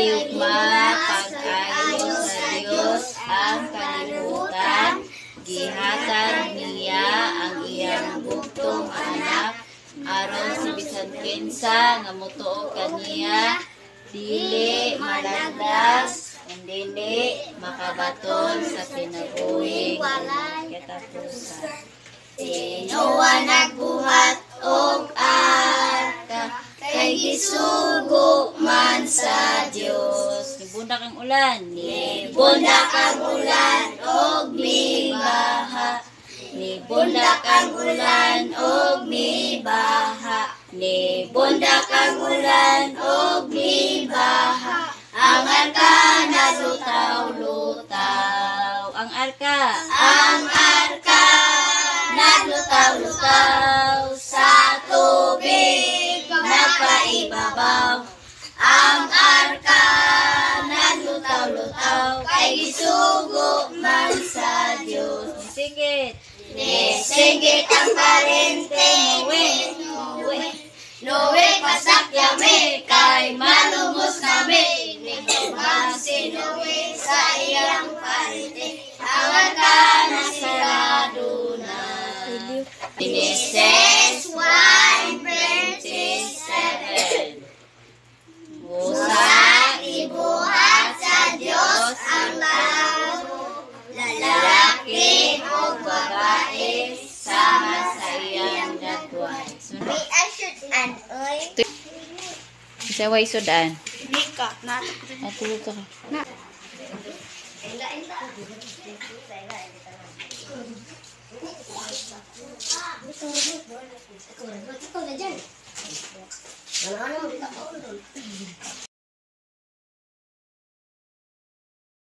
higugma pag-ayo sa Dios ang kalibutan, gihatag niya ang iyang bugtong anak aron si bisan kinsa nga motuo kaniya dili malagdas ug dili makabaton sa kinabuhing katapusan. Noa nagbuhat og arka kay gisugo man sa Dios. Nibundak ang ulan, nibundak ang ulan og mibaha. Nibundak ang ulan og mibaha. Nibundak ang ulan og mibaha. Ang arka naglutaw-lutaw. Ang arka naglutaw-lutaw sa tubig nagpaibabaw. Ang arka naglutaw-lutaw kay gisugo man sa Dios. Nisinggit ang parente Noe pasakyame kay malumos nami. Nagtubang si Noe sa iyang parente. Ang arka nasarado na. Genesis 1:27. Musa ibuhat sa Dios ang lalaki o babae sama sa iyang dagway. May I should and oy. Isa way sudan. Nika, Atulog ka. na.